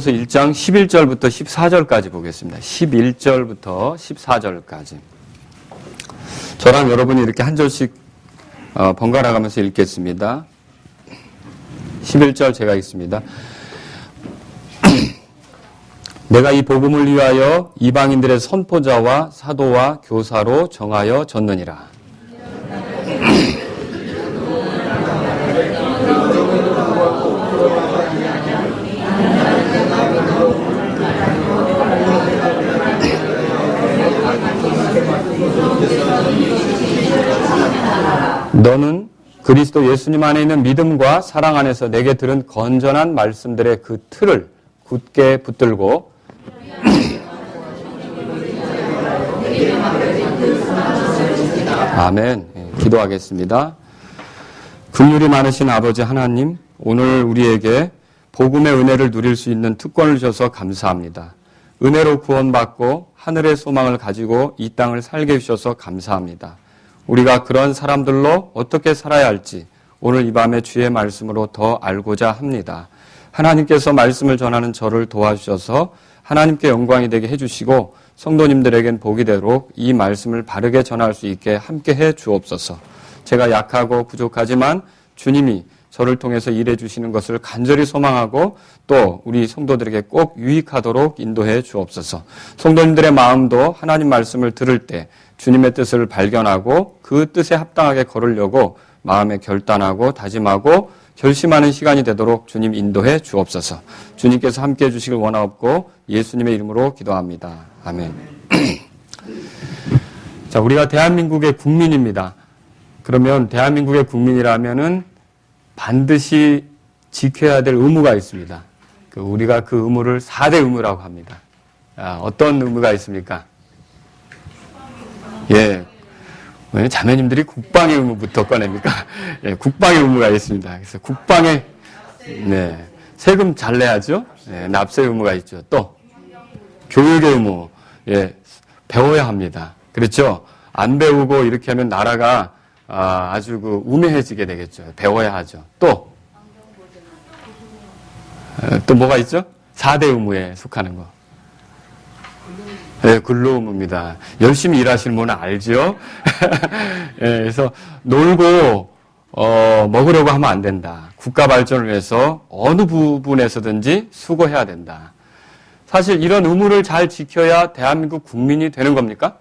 디모데후서 1장 11절부터 14절까지 보겠습니다. 11절부터 14절까지. 저랑 여러분이 이렇게 한 절씩 번갈아 가면서 읽겠습니다. 11절 제가 읽습니다. 내가 이 복음을 위하여 이방인들의 선포자와 사도와 교사로 정하여 졌느니라. 너는 그리스도 예수님 안에 있는 믿음과 사랑 안에서 내게 들은 건전한 말씀들의 그 틀을 굳게 붙들고 아멘. 기도하겠습니다. 긍휼이 많으신 아버지 하나님, 오늘 우리에게 복음의 은혜를 누릴 수 있는 특권을 주셔서 감사합니다. 은혜로 구원받고 하늘의 소망을 가지고 이 땅을 살게 해주셔서 감사합니다. 우리가 그런 사람들로 어떻게 살아야 할지 오늘 이 밤에 주의 말씀으로 더 알고자 합니다. 하나님께서 말씀을 전하는 저를 도와주셔서 하나님께 영광이 되게 해주시고 성도님들에겐 복이 되도록 이 말씀을 바르게 전할 수 있게 함께해 주옵소서. 제가 약하고 부족하지만 주님이 저를 통해서 일해 주시는 것을 간절히 소망하고 또 우리 성도들에게 꼭 유익하도록 인도해 주옵소서. 성도님들의 마음도 하나님 말씀을 들을 때 주님의 뜻을 발견하고 그 뜻에 합당하게 걸으려고 마음에 결단하고 다짐하고 결심하는 시간이 되도록 주님 인도해 주옵소서. 주님께서 함께해 주시길 원하옵고 예수님의 이름으로 기도합니다. 아멘. 자, 우리가 대한민국의 국민입니다. 그러면 대한민국의 국민이라면은 반드시 지켜야 될 의무가 있습니다. 우리가 그 의무를 4대 의무라고 합니다. 어떤 의무가 있습니까? 예. 왜 자매님들이 국방의 의무부터 꺼냅니까? 예, 국방의 의무가 있습니다. 그래서 국방의, 네. 세금 잘 내야죠? 예, 납세 의무가 있죠. 또, 교육의 의무. 예, 배워야 합니다. 그렇죠? 안 배우고 이렇게 하면 나라가 아주 우매해지게 되겠죠. 배워야 하죠. 또 뭐가 있죠? 4대 의무에 속하는 거. 네, 근로의무입니다. 열심히 일하시는 분은 알죠? 네, 그래서 놀고 먹으려고 하면 안 된다. 국가 발전을 위해서 어느 부분에서든지 수고해야 된다. 사실 이런 의무를 잘 지켜야 대한민국 국민이 되는 겁니까?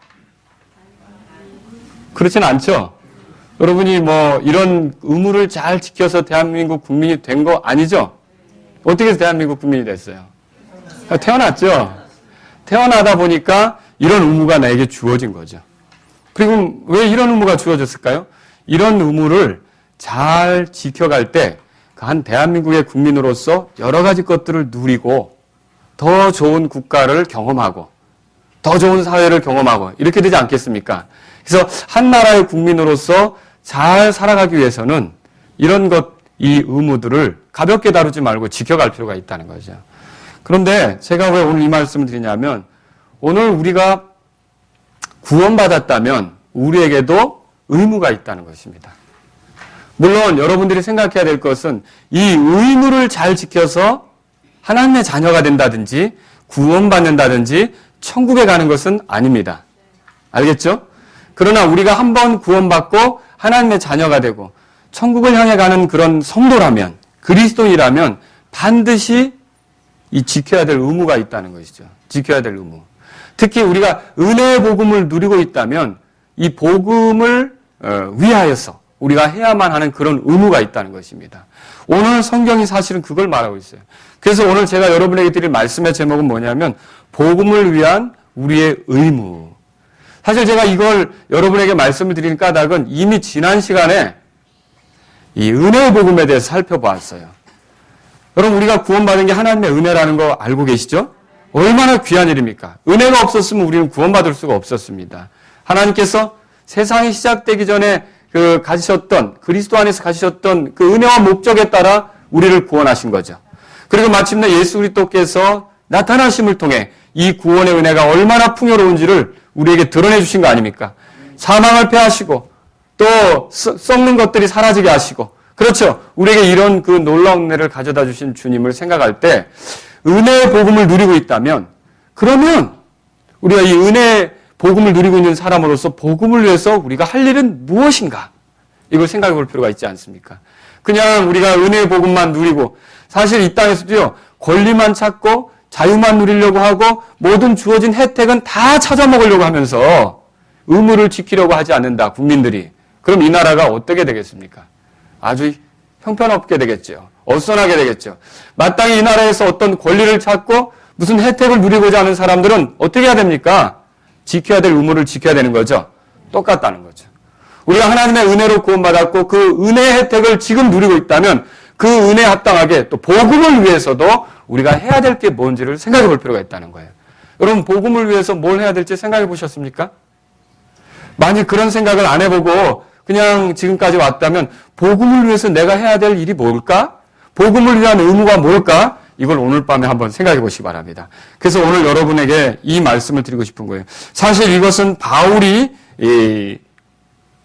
그렇진 않죠? 여러분이 이런 의무를 잘 지켜서 대한민국 국민이 된 거 아니죠? 어떻게 해서 대한민국 국민이 됐어요? 태어났죠? 태어나다 보니까 이런 의무가 나에게 주어진 거죠. 그리고 왜 이런 의무가 주어졌을까요? 이런 의무를 잘 지켜갈 때 한 대한민국의 국민으로서 여러 가지 것들을 누리고 더 좋은 국가를 경험하고 더 좋은 사회를 경험하고 이렇게 되지 않겠습니까? 그래서 한 나라의 국민으로서 잘 살아가기 위해서는 이런 이 의무들을 가볍게 다루지 말고 지켜갈 필요가 있다는 거죠. 그런데 제가 왜 오늘 이 말씀을 드리냐면 오늘 우리가 구원받았다면 우리에게도 의무가 있다는 것입니다. 물론 여러분들이 생각해야 될 것은 이 의무를 잘 지켜서 하나님의 자녀가 된다든지 구원받는다든지 천국에 가는 것은 아닙니다. 알겠죠? 그러나 우리가 한번 구원받고 하나님의 자녀가 되고 천국을 향해 가는 그런 성도라면 그리스도인이라면 반드시 이 지켜야 될 의무가 있다는 것이죠. 지켜야 될 의무. 특히 우리가 은혜의 복음을 누리고 있다면 이 복음을 위하여서 우리가 해야만 하는 그런 의무가 있다는 것입니다. 오늘 성경이 사실은 그걸 말하고 있어요. 그래서 오늘 제가 여러분에게 드릴 말씀의 제목은 뭐냐면 복음을 위한 우리의 의무. 사실 제가 이걸 여러분에게 말씀을 드리는 까닭은 이미 지난 시간에 이 은혜의 복음에 대해서 살펴보았어요. 여러분 우리가 구원받은 게 하나님의 은혜라는 거 알고 계시죠? 얼마나 귀한 일입니까? 은혜가 없었으면 우리는 구원받을 수가 없었습니다. 하나님께서 세상이 시작되기 전에 그리스도 안에서 가지셨던 그 은혜와 목적에 따라 우리를 구원하신 거죠. 그리고 마침내 예수 그리스도께서 나타나심을 통해 이 구원의 은혜가 얼마나 풍요로운지를 우리에게 드러내 주신 거 아닙니까? 사망을 패하시고 또 썩는 것들이 사라지게 하시고 그렇죠. 우리에게 이런 그 놀라운 은혜를 가져다 주신 주님을 생각할 때 은혜의 복음을 누리고 있다면 그러면 우리가 이 은혜의 복음을 누리고 있는 사람으로서 복음을 위해서 우리가 할 일은 무엇인가? 이걸 생각해 볼 필요가 있지 않습니까? 그냥 우리가 은혜의 복음만 누리고 사실 이 땅에서도요. 권리만 찾고 자유만 누리려고 하고 모든 주어진 혜택은 다 찾아 먹으려고 하면서 의무를 지키려고 하지 않는다. 국민들이. 그럼 이 나라가 어떻게 되겠습니까? 아주 형편없게 되겠죠. 어수선하게 되겠죠. 마땅히 이 나라에서 어떤 권리를 찾고 무슨 혜택을 누리고자 하는 사람들은 어떻게 해야 됩니까? 지켜야 될 의무를 지켜야 되는 거죠. 똑같다는 거죠. 우리가 하나님의 은혜로 구원받았고 그 은혜의 혜택을 지금 누리고 있다면 그 은혜에 합당하게 또 복음을 위해서도 우리가 해야 될 게 뭔지를 생각해 볼 필요가 있다는 거예요. 여러분 복음을 위해서 뭘 해야 될지 생각해 보셨습니까? 만약 그런 생각을 안 해보고 그냥 지금까지 왔다면 복음을 위해서 내가 해야 될 일이 뭘까? 복음을 위한 의무가 뭘까? 이걸 오늘 밤에 한번 생각해 보시기 바랍니다. 그래서 오늘 여러분에게 이 말씀을 드리고 싶은 거예요. 사실 이것은 바울이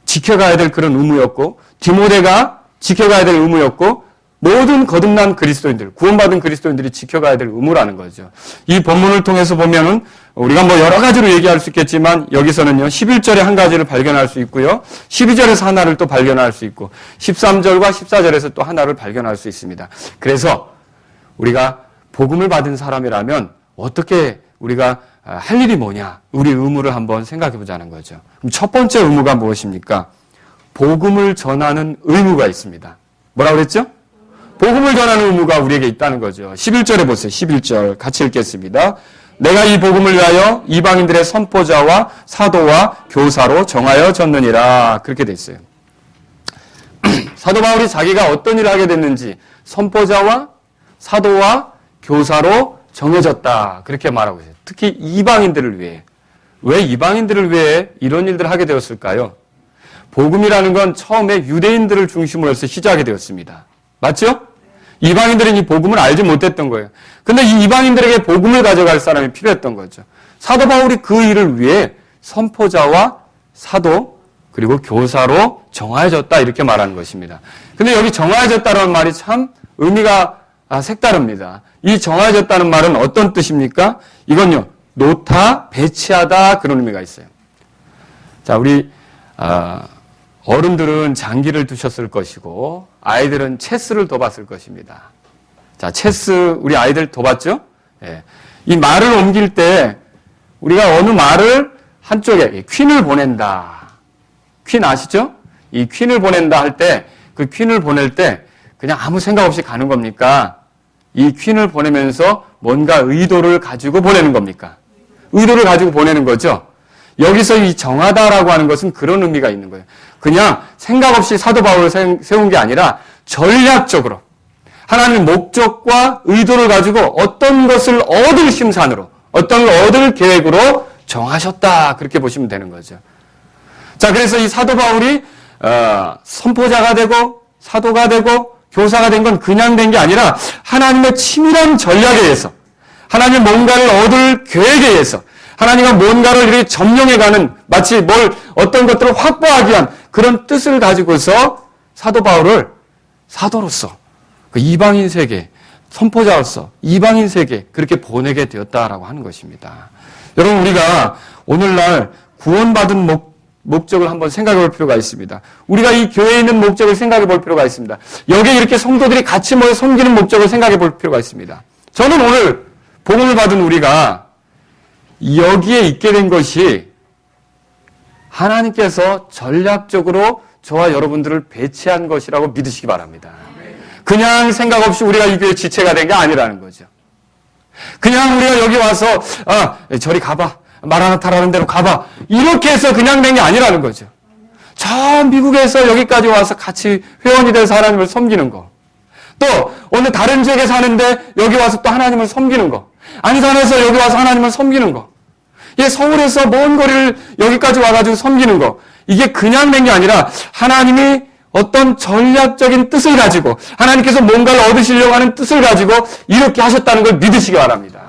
지켜가야 될 그런 의무였고 디모데가 지켜가야 될 의무였고 모든 거듭난 그리스도인들, 구원받은 그리스도인들이 지켜가야 될 의무라는 거죠. 이 본문을 통해서 보면은 우리가 뭐 여러 가지로 얘기할 수 있겠지만 여기서는요. 11절에 한 가지를 발견할 수 있고요. 12절에서 하나를 또 발견할 수 있고 13절과 14절에서 또 하나를 발견할 수 있습니다. 그래서 우리가 복음을 받은 사람이라면 어떻게 우리가 할 일이 뭐냐? 우리 의무를 한번 생각해 보자는 거죠. 그럼 첫 번째 의무가 무엇입니까? 복음을 전하는 의무가 있습니다. 뭐라고 그랬죠? 복음을 전하는 의무가 우리에게 있다는 거죠. 11절에 보세요. 11절 같이 읽겠습니다. 내가 이 복음을 위하여 이방인들의 선포자와 사도와 교사로 정하여졌느니라. 그렇게 돼 있어요. 사도 바울이 자기가 어떤 일을 하게 됐는지 선포자와 사도와 교사로 정해졌다. 그렇게 말하고 있어요. 특히 이방인들을 위해. 왜 이방인들을 위해 이런 일들을 하게 되었을까요? 복음이라는 건 처음에 유대인들을 중심으로 해서 시작이 되었습니다. 맞죠? 이방인들은 이 복음을 알지 못했던 거예요. 근데 이 이방인들에게 복음을 가져갈 사람이 필요했던 거죠. 사도 바울이 그 일을 위해 선포자와 사도 그리고 교사로 정하여졌다 이렇게 말하는 것입니다. 근데 여기 정하여졌다는 말이 참 의미가 색다릅니다. 이 정하여졌다는 말은 어떤 뜻입니까? 이건요. 놓다, 배치하다 그런 의미가 있어요. 자, 우리 어른들은 장기를 두셨을 것이고 아이들은 체스를 둬봤을 것입니다. 자, 체스 우리 아이들 둬봤죠? 예. 이 말을 옮길 때 우리가 어느 말을 한쪽에 퀸을 보낸다. 퀸 아시죠? 이 퀸을 보낸다 할 때 그 퀸을 보낼 때 그냥 아무 생각 없이 가는 겁니까? 이 퀸을 보내면서 뭔가 의도를 가지고 보내는 겁니까? 의도를 가지고 보내는 거죠. 여기서 이 정하다라고 하는 것은 그런 의미가 있는 거예요. 그냥 생각 없이 사도 바울을 세운 게 아니라 전략적으로 하나님의 목적과 의도를 가지고 어떤 것을 얻을 심산으로 어떤 걸 얻을 계획으로 정하셨다. 그렇게 보시면 되는 거죠. 자, 그래서 이 사도 바울이 선포자가 되고 사도가 되고 교사가 된 건 그냥 된 게 아니라 하나님의 치밀한 전략에 의해서 하나님의 뭔가를 얻을 계획에 의해서 하나님과 뭔가를 이렇게 점령해가는 마치 어떤 것들을 확보하기 위한 그런 뜻을 가지고서 사도 바울을 사도로서 그 이방인 세계 선포자로서 이방인 세계 그렇게 보내게 되었다라고 하는 것입니다. 여러분 우리가 오늘날 구원받은 목적을 한번 생각해 볼 필요가 있습니다. 우리가 이 교회에 있는 목적을 생각해 볼 필요가 있습니다. 여기에 이렇게 성도들이 같이 모여 섬기는 목적을 생각해 볼 필요가 있습니다. 저는 오늘 복음을 받은 우리가 여기에 있게 된 것이 하나님께서 전략적으로 저와 여러분들을 배치한 것이라고 믿으시기 바랍니다. 그냥 생각 없이 우리가 이 교회 지체가 된 게 아니라는 거죠. 그냥 우리가 여기 와서 저리 가봐. 마라나타라는 데로 가봐. 이렇게 해서 그냥 된 게 아니라는 거죠. 저 미국에서 여기까지 와서 같이 회원이 돼서 하나님을 섬기는 거. 또 어느 다른 지역에 사는데 여기 와서 또 하나님을 섬기는 거. 안산에서 여기 와서 하나님을 섬기는 거. 서울에서 먼 거리를 여기까지 와가지고 섬기는 거. 이게 그냥 된 게 아니라 하나님이 어떤 전략적인 뜻을 가지고 하나님께서 뭔가를 얻으시려고 하는 뜻을 가지고 이렇게 하셨다는 걸 믿으시기 바랍니다.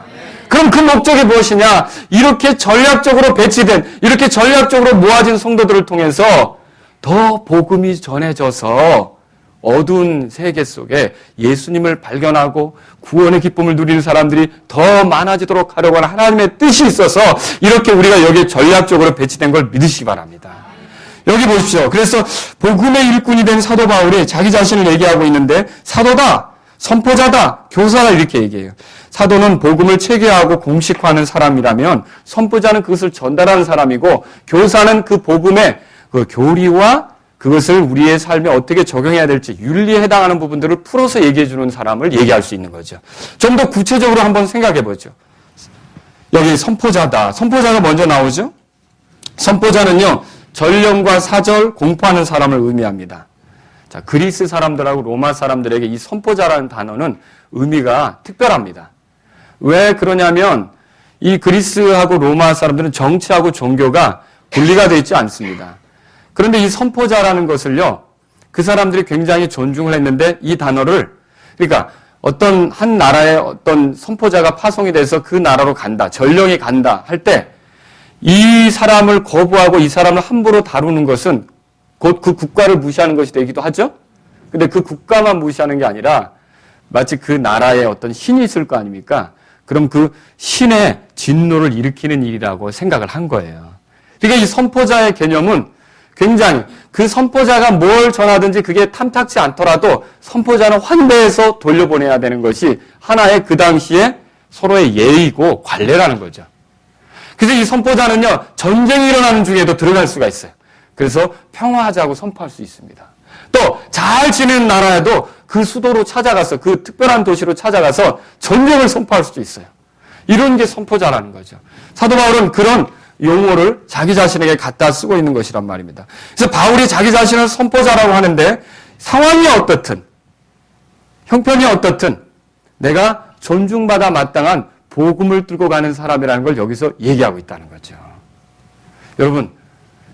그럼 그 목적이 무엇이냐? 이렇게 전략적으로 배치된, 이렇게 전략적으로 모아진 성도들을 통해서 더 복음이 전해져서 어두운 세계 속에 예수님을 발견하고 구원의 기쁨을 누리는 사람들이 더 많아지도록 하려고 하는 하나님의 뜻이 있어서 이렇게 우리가 여기에 전략적으로 배치된 걸 믿으시기 바랍니다. 여기 보십시오. 그래서 복음의 일꾼이 된 사도 바울이 자기 자신을 얘기하고 있는데 사도다, 선포자다, 교사다 이렇게 얘기해요. 사도는 복음을 체계하고 공식화하는 사람이라면 선포자는 그것을 전달하는 사람이고 교사는 그 복음의 그 교리와 그것을 우리의 삶에 어떻게 적용해야 될지 윤리에 해당하는 부분들을 풀어서 얘기해 주는 사람을 얘기할 수 있는 거죠. 좀 더 구체적으로 한번 생각해 보죠. 여기 선포자다. 선포자가 먼저 나오죠. 선포자는요. 전령과 사절 공포하는 사람을 의미합니다. 자, 그리스 사람들하고 로마 사람들에게 이 선포자라는 단어는 의미가 특별합니다. 왜 그러냐면 이 그리스하고 로마 사람들은 정치하고 종교가 분리가 되어 있지 않습니다. 그런데 이 선포자라는 것을요, 그 사람들이 굉장히 존중을 했는데 이 단어를, 그러니까 어떤 한 나라의 어떤 선포자가 파송이 돼서 그 나라로 간다, 전령이 간다 할 때 이 사람을 거부하고 이 사람을 함부로 다루는 것은 곧 그 국가를 무시하는 것이 되기도 하죠. 근데 그 국가만 무시하는 게 아니라 마치 그 나라에 어떤 신이 있을 거 아닙니까? 그럼 그 신의 진노를 일으키는 일이라고 생각을 한 거예요. 그러니까 이 선포자의 개념은 굉장히 그 선포자가 뭘 전하든지 그게 탐탁지 않더라도 선포자는 환대해서 돌려보내야 되는 것이 하나의 그 당시에 서로의 예의고 관례라는 거죠. 그래서 이 선포자는요, 전쟁이 일어나는 중에도 들어갈 수가 있어요. 그래서 평화하자고 선포할 수 있습니다. 또 잘 지내는 나라에도 그 수도로 찾아가서 그 특별한 도시로 찾아가서 전쟁을 선포할 수도 있어요. 이런 게 선포자라는 거죠. 사도 바울은 그런 용어를 자기 자신에게 갖다 쓰고 있는 것이란 말입니다. 그래서 바울이 자기 자신을 선포자라고 하는데 상황이 어떻든 형편이 어떻든 내가 존중받아 마땅한 복음을 들고 가는 사람이라는 걸 여기서 얘기하고 있다는 거죠. 여러분,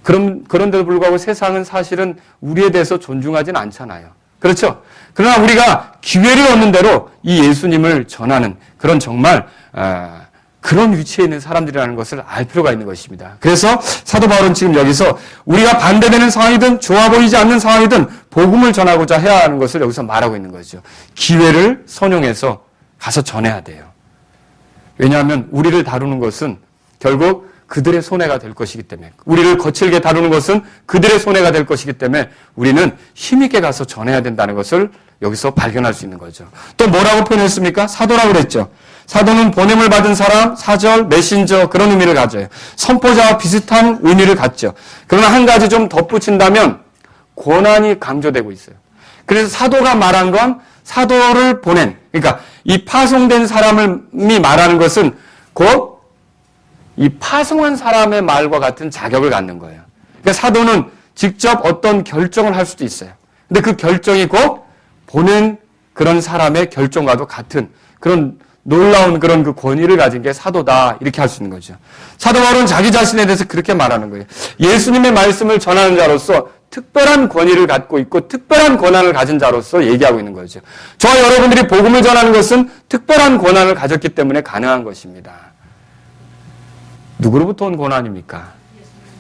그런데도 불구하고 세상은 사실은 우리에 대해서 존중하진 않잖아요. 그렇죠? 그러나 우리가 기회를 얻는 대로 이 예수님을 전하는 그런 정말 그런 위치에 있는 사람들이라는 것을 알 필요가 있는 것입니다. 그래서 사도 바울은 지금 여기서 우리가 반대되는 상황이든 좋아 보이지 않는 상황이든 복음을 전하고자 해야 하는 것을 여기서 말하고 있는 거죠. 기회를 선용해서 가서 전해야 돼요. 왜냐하면 우리를 다루는 것은 결국 그들의 손해가 될 것이기 때문에, 우리를 거칠게 다루는 것은 그들의 손해가 될 것이기 때문에 우리는 힘있게 가서 전해야 된다는 것을 여기서 발견할 수 있는 거죠. 또 뭐라고 표현했습니까? 사도라고 그랬죠. 사도는 보냄을 받은 사람, 사절, 메신저 그런 의미를 가져요. 선포자와 비슷한 의미를 갖죠. 그러나 한 가지 좀 덧붙인다면 권한이 강조되고 있어요. 그래서 사도가 말한 건 사도를 보낸, 그러니까 이 파송된 사람이 말하는 것은 곧 이 파송한 사람의 말과 같은 자격을 갖는 거예요. 그러니까 사도는 직접 어떤 결정을 할 수도 있어요. 근데 그 결정이 곧 보낸 그런 사람의 결정과도 같은 그런 놀라운 그런 그 권위를 가진 게 사도다 이렇게 할 수 있는 거죠. 사도 바울은 자기 자신에 대해서 그렇게 말하는 거예요. 예수님의 말씀을 전하는 자로서 특별한 권위를 갖고 있고 특별한 권한을 가진 자로서 얘기하고 있는 거죠. 저와 여러분들이 복음을 전하는 것은 특별한 권한을 가졌기 때문에 가능한 것입니다. 누구로부터 온 권한입니까?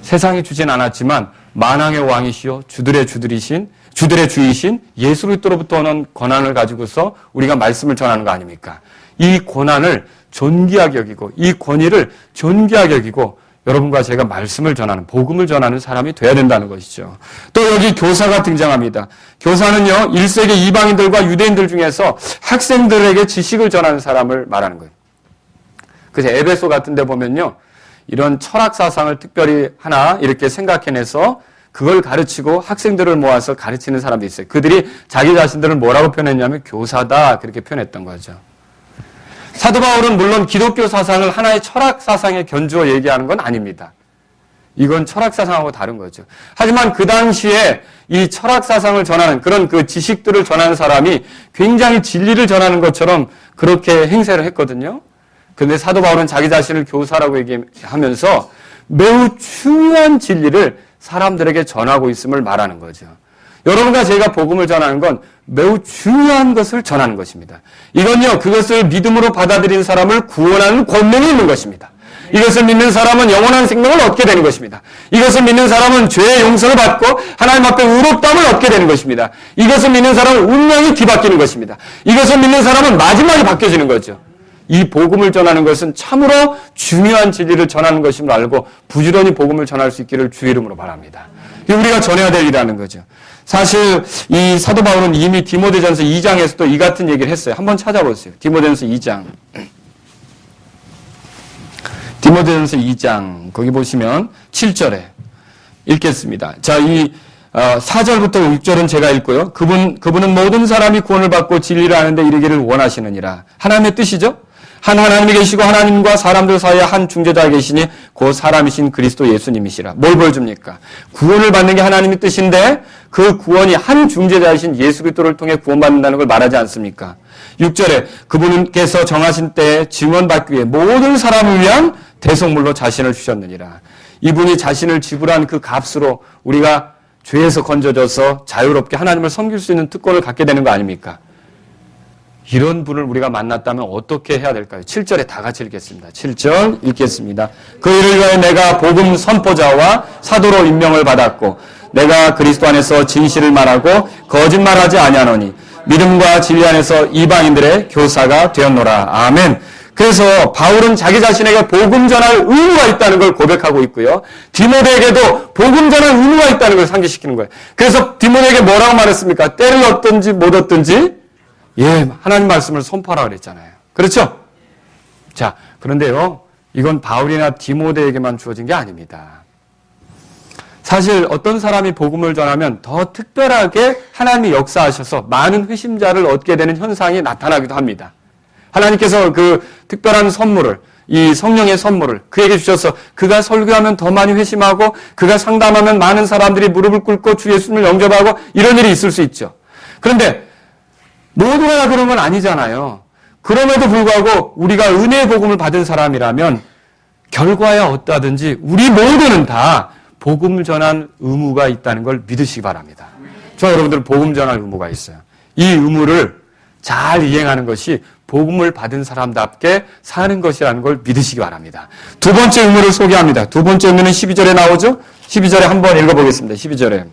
세상이 주진 않았지만 만왕의 왕이시요 주들의 주이신 예수 그리스도로부터 오는 권한을 가지고서 우리가 말씀을 전하는 거 아닙니까? 이 권한을 존귀하게 여기고 이 권위를 존귀하게 여기고 여러분과 제가 말씀을 전하는, 복음을 전하는 사람이 돼야 된다는 것이죠. 또 여기 교사가 등장합니다. 교사는요, 1세기 이방인들과 유대인들 중에서 학생들에게 지식을 전하는 사람을 말하는 거예요. 그래서 에베소 같은 데 보면요, 이런 철학 사상을 특별히 하나 이렇게 생각해내서 그걸 가르치고 학생들을 모아서 가르치는 사람도 있어요. 그들이 자기 자신들을 뭐라고 표현했냐면 교사다 그렇게 표현했던 거죠. 사도 바울은 물론 기독교 사상을 하나의 철학 사상에 견주어 얘기하는 건 아닙니다. 이건 철학 사상하고 다른 거죠. 하지만 그 당시에 이 철학 사상을 전하는 그런 그 지식들을 전하는 사람이 굉장히 진리를 전하는 것처럼 그렇게 행세를 했거든요. 그런데 사도 바울은 자기 자신을 교사라고 얘기하면서 매우 중요한 진리를 사람들에게 전하고 있음을 말하는 거죠. 여러분과 제가 복음을 전하는 건 매우 중요한 것을 전하는 것입니다. 이건요, 그것을 믿음으로 받아들인 사람을 구원하는 권능이 있는 것입니다. 이것을 믿는 사람은 영원한 생명을 얻게 되는 것입니다. 이것을 믿는 사람은 죄의 용서를 받고 하나님 앞에 의롭다함을 얻게 되는 것입니다. 이것을 믿는 사람은 운명이 뒤바뀌는 것입니다. 이것을 믿는 사람은 마지막에 바뀌어지는 거죠. 이 복음을 전하는 것은 참으로 중요한 진리를 전하는 것임을 알고 부지런히 복음을 전할 수 있기를 주의 이름으로 바랍니다. 이게 우리가 전해야 될 일이라는 거죠. 사실 이 사도 바울은 이미 디모데전서 2장에서도 이 같은 얘기를 했어요. 한번 찾아보세요. 디모데전서 2장. 디모데전서 2장 거기 보시면 7절에 읽겠습니다. 자, 이 4절부터 6절은 제가 읽고요. 그분은 모든 사람이 구원을 받고 진리를 아는데 이르기를 원하시느니라. 하나님의 뜻이죠. 한 하나님이 계시고 하나님과 사람들 사이에 한 중재자가 계시니 그 사람이신 그리스도 예수님이시라. 뭘 보여줍니까? 구원을 받는 게 하나님의 뜻인데 그 구원이 한 중재자이신 예수 그리스도를 통해 구원받는다는 걸 말하지 않습니까? 6절에 그분께서 정하신 때에 증언받기 위해 모든 사람을 위한 대속물로 자신을 주셨느니라. 이분이 자신을 지불한 그 값으로 우리가 죄에서 건져져서 자유롭게 하나님을 섬길 수 있는 특권을 갖게 되는 거 아닙니까? 이런 분을 우리가 만났다면 어떻게 해야 될까요? 7절에 다 같이 읽겠습니다. 7절 읽겠습니다. 그 일을 위하여 내가 복음 선포자와 사도로 임명을 받았고 내가 그리스도 안에서 진실을 말하고 거짓말하지 아니하노니 믿음과 진리 안에서 이방인들의 교사가 되었노라. 아멘. 그래서 바울은 자기 자신에게 복음 전할 의무가 있다는 걸 고백하고 있고요. 디모데에게도 복음 전할 의무가 있다는 걸 상기시키는 거예요. 그래서 디모데에게 뭐라고 말했습니까? 때를 얻든지 못 얻든지 하나님 말씀을 선포하라 그랬잖아요. 그렇죠? 자, 그런데요, 이건 바울이나 디모데에게만 주어진 게 아닙니다. 사실 어떤 사람이 복음을 전하면 더 특별하게 하나님이 역사하셔서 많은 회심자를 얻게 되는 현상이 나타나기도 합니다. 하나님께서 그 특별한 선물을, 이 성령의 선물을 그에게 주셔서 그가 설교하면 더 많이 회심하고 그가 상담하면 많은 사람들이 무릎을 꿇고 주 예수님을 영접하고 이런 일이 있을 수 있죠. 그런데 모두가 다 그런 건 아니잖아요. 그럼에도 불구하고 우리가 은혜의 복음을 받은 사람이라면 결과야 어떠하든지 우리 모두는 다 복음을 전한 의무가 있다는 걸 믿으시기 바랍니다. 저 여러분들 복음 전할 의무가 있어요. 이 의무를 잘 이행하는 것이 복음을 받은 사람답게 사는 것이라는 걸 믿으시기 바랍니다. 두 번째 의무를 소개합니다. 두 번째 의무는 12절에 나오죠? 12절에 한번 읽어보겠습니다. 12절에.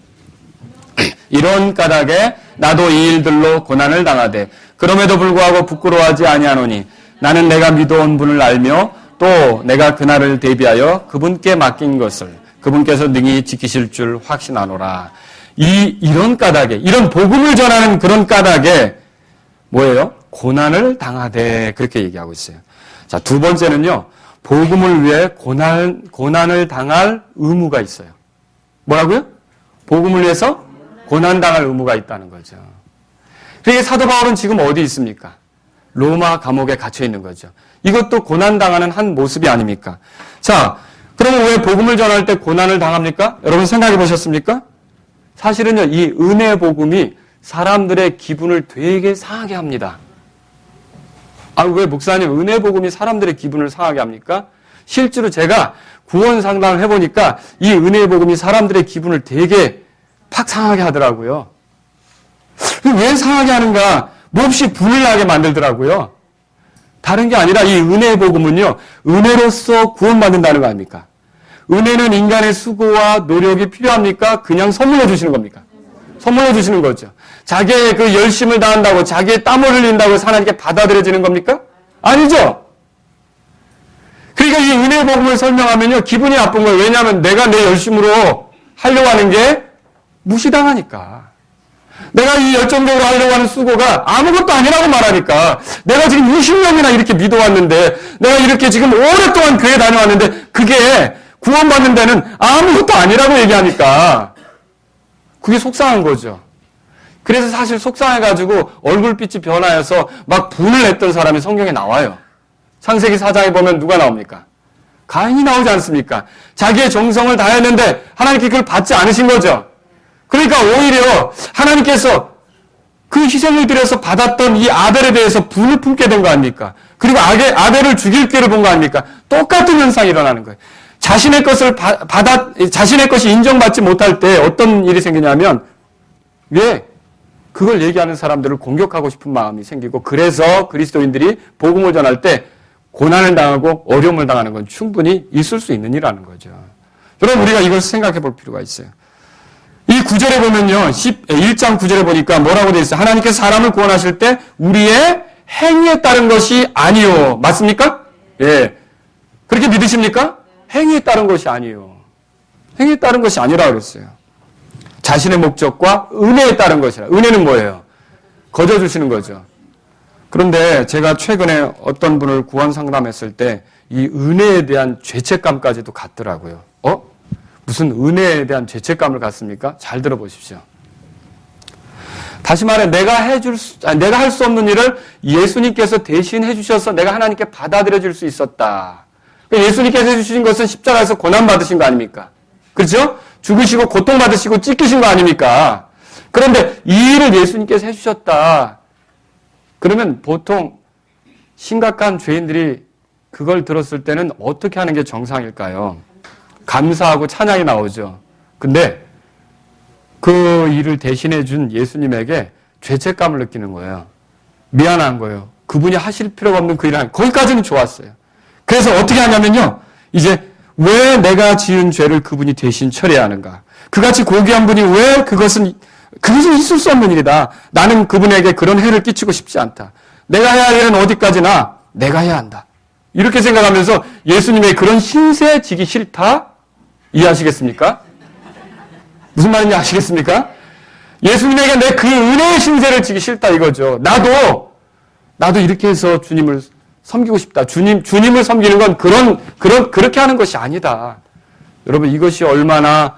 이런 까닭에 나도 이 일들로 고난을 당하되 그럼에도 불구하고 부끄러워하지 아니하노니 나는 내가 믿어온 분을 알며 또 내가 그날을 대비하여 그분께 맡긴 것을 그분께서 능히 지키실 줄 확신하노라. 이런 까닭에, 이런 복음을 전하는 그런 까닭에 뭐예요? 고난을 당하되 그렇게 얘기하고 있어요. 자, 두 번째는요. 복음을 위해 고난을 당할 의무가 있어요. 뭐라고요? 복음을 위해서 고난당할 의무가 있다는 거죠. 그러니까 사도 바울은 지금 어디 있습니까? 로마 감옥에 갇혀 있는 거죠. 이것도 고난당하는 한 모습이 아닙니까? 자, 그러면 왜 복음을 전할 때 고난을 당합니까? 여러분 생각해 보셨습니까? 사실은요, 이 은혜 복음이 사람들의 기분을 되게 상하게 합니다. 왜 목사님 은혜 복음이 사람들의 기분을 상하게 합니까? 실제로 제가 구원 상담을 해보니까 이 은혜 복음이 사람들의 기분을 되게 팍 상하게 하더라고요. 왜 상하게 하는가? 몹시 분을 나게 만들더라고요. 다른 게 아니라 이 은혜의 복음은요, 은혜로서 구원받는다는 거 아닙니까? 은혜는 인간의 수고와 노력이 필요합니까? 그냥 선물로 주시는 겁니까? 선물로 주시는 거죠. 자기의 그 열심을 다한다고, 자기의 땀을 흘린다고 하나님께 받아들여지는 겁니까? 아니죠. 그러니까 이 은혜의 복음을 설명하면요, 기분이 나쁜 거예요. 왜냐하면 내가 내 열심으로 하려고 하는 게 무시당하니까. 내가 이 열정적으로 하려고 하는 수고가 아무것도 아니라고 말하니까. 내가 지금 20년이나 이렇게 믿어왔는데, 내가 이렇게 지금 오랫동안 교회 다녀왔는데, 그게 구원받는 데는 아무것도 아니라고 얘기하니까. 그게 속상한 거죠. 그래서 사실 속상해가지고 얼굴빛이 변하여서 막 분을 냈던 사람이 성경에 나와요. 창세기 4장에 보면 누가 나옵니까? 가인이 나오지 않습니까? 자기의 정성을 다했는데 하나님께 그걸 받지 않으신 거죠. 그러니까 오히려 하나님께서 그 희생을 드려서 받았던 이 아벨에 대해서 분을 품게 된 거 아닙니까? 그리고 아벨을 죽일 기회를 본 거 아닙니까? 똑같은 현상이 일어나는 거예요. 자신의 자신의 것이 인정받지 못할 때 어떤 일이 생기냐면, 왜? 그걸 얘기하는 사람들을 공격하고 싶은 마음이 생기고, 그래서 그리스도인들이 복음을 전할 때 고난을 당하고 어려움을 당하는 건 충분히 있을 수 있는 일이라는 거죠. 여러분, 우리가 이걸 생각해 볼 필요가 있어요. 이 9절에 보면요, 1장 9절에 보니까 뭐라고 되어 있어요? 하나님께서 사람을 구원하실 때 우리의 행위에 따른 것이 아니요. 맞습니까? 예. 그렇게 믿으십니까? 행위에 따른 것이 아니요. 행위에 따른 것이 아니라고 그랬어요. 자신의 목적과 은혜에 따른 것이라. 은혜는 뭐예요? 거저 주시는 거죠. 그런데 제가 최근에 어떤 분을 구원 상담했을 때 이 은혜에 대한 죄책감까지도 갖더라고요. 무슨 은혜에 대한 죄책감을 갖습니까? 잘 들어보십시오. 다시 말해, 내가 할 수 없는 일을 예수님께서 대신 해주셔서 내가 하나님께 받아들여 줄 수 있었다. 예수님께서 해주신 것은 십자가에서 고난받으신 거 아닙니까? 그렇죠? 죽으시고 고통받으시고 찢기신 거 아닙니까? 그런데 이 일을 예수님께서 해주셨다. 그러면 보통 심각한 죄인들이 그걸 들었을 때는 어떻게 하는 게 정상일까요? 감사하고 찬양이 나오죠. 근데 그 일을 대신해 준 예수님에게 죄책감을 느끼는 거예요. 미안한 거예요. 그분이 하실 필요가 없는 그 일을 거기까지는 좋았어요. 그래서 어떻게 하냐면요. 이제 왜 내가 지은 죄를 그분이 대신 처리해야 하는가? 그같이 고귀한 분이 왜 그것은 있을 수 없는 일이다. 나는 그분에게 그런 해를 끼치고 싶지 않다. 내가 해야 할 일은 어디까지나 내가 해야 한다. 이렇게 생각하면서 예수님의 그런 신세 지기 싫다? 이해하시겠습니까? 무슨 말인지 아시겠습니까? 예수님에게 내 그 은혜의 신세를 지기 싫다 이거죠. 나도 이렇게 해서 주님을 섬기고 싶다. 주님을 섬기는 건 그렇게 하는 것이 아니다. 여러분, 이것이 얼마나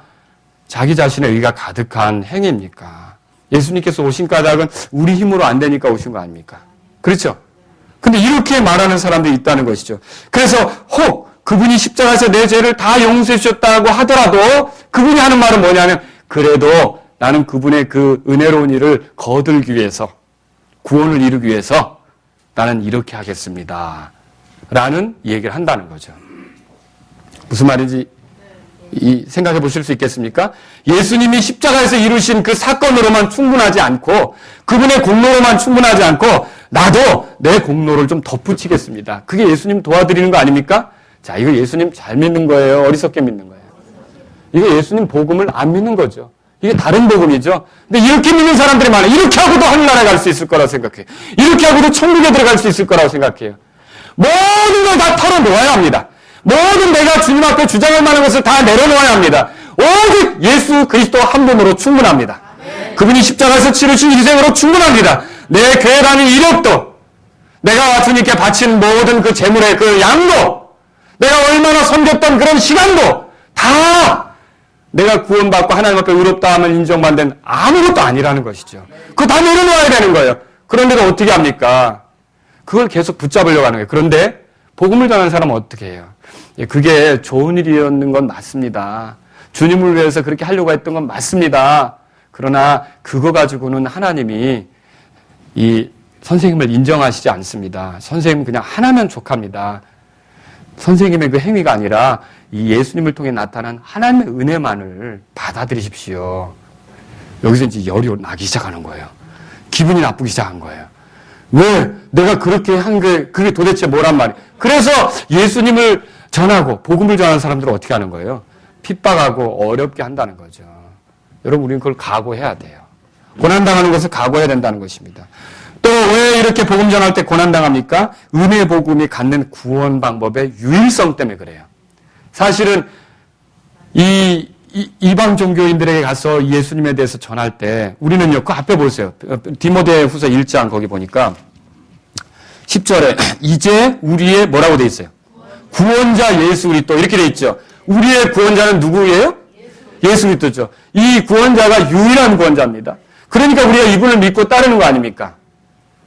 자기 자신의 의가 가득한 행위입니까? 예수님께서 오신 까닭은 우리 힘으로 안 되니까 오신 거 아닙니까? 그렇죠? 근데 이렇게 말하는 사람들이 있다는 것이죠. 그래서 혹 그분이 십자가에서 내 죄를 다 용서해 주셨다고 하더라도 그분이 하는 말은 뭐냐면 그래도 나는 그분의 그 은혜로운 일을 거들기 위해서 구원을 이루기 위해서 나는 이렇게 하겠습니다. 라는 얘기를 한다는 거죠. 무슨 말인지 생각해 보실 수 있겠습니까? 예수님이 십자가에서 이루신 그 사건으로만 충분하지 않고 그분의 공로로만 충분하지 않고 나도 내 공로를 좀 덧붙이겠습니다. 그게 예수님 도와드리는 거 아닙니까? 자, 이거 예수님 잘 믿는 거예요? 어리석게 믿는 거예요? 이거 예수님 복음을 안 믿는 거죠. 이게 다른 복음이죠. 근데 이렇게 믿는 사람들이 많아요. 이렇게 하고도 하늘나라에 갈 수 있을 거라고 생각해요. 이렇게 하고도 천국에 들어갈 수 있을 거라고 생각해요. 모든 걸 다 털어놓아야 합니다. 모든 내가 주님 앞에 주장할 만한 것을 다 내려놓아야 합니다. 오직 예수 그리스도 한 분으로 충분합니다. 그분이 십자가에서 치르신 희생으로 충분합니다. 내 교회라는 이력도, 내가 주님께 바친 모든 그 재물의 그 양도, 내가 얼마나 섬겼던 그런 시간도 다 내가 구원받고 하나님 앞에 의롭다 함을 인정받는 아무것도 아니라는 것이죠. 그거 다 내려놓아야 되는 거예요. 그런데도 어떻게 합니까? 그걸 계속 붙잡으려고 하는 거예요. 그런데 복음을 전하는 사람은 어떻게 해요? 그게 좋은 일이었는 건 맞습니다. 주님을 위해서 그렇게 하려고 했던 건 맞습니다. 그러나 그거 가지고는 하나님이 이 선생님을 인정하시지 않습니다. 선생님은 그냥 하나면 족합니다. 선생님의 그 행위가 아니라 이 예수님을 통해 나타난 하나님의 은혜만을 받아들이십시오. 여기서 이제 열이 나기 시작하는 거예요. 기분이 나쁘기 시작한 거예요. 왜? 내가 그렇게 한 게 그게 도대체 뭐란 말이에요. 그래서 예수님을 전하고 복음을 전하는 사람들은 어떻게 하는 거예요? 핍박하고 어렵게 한다는 거죠. 여러분, 우리는 그걸 각오해야 돼요. 고난당하는 것을 각오해야 된다는 것입니다. 또 왜 이렇게 복음 전할 때 고난당합니까? 은혜 복음이 갖는 구원 방법의 유일성 때문에 그래요. 사실은 이방 종교인들에게 가서 예수님에 대해서 전할 때 우리는요, 그 앞에 보세요. 디모데후서 1장 거기 보니까 10절에 이제 우리의 뭐라고 돼 있어요? 구원자 예수 그리스도 이렇게 돼 있죠. 우리의 구원자는 누구예요? 예수 그리스도죠. 이 구원자가 유일한 구원자입니다. 그러니까 우리가 이분을 믿고 따르는 거 아닙니까?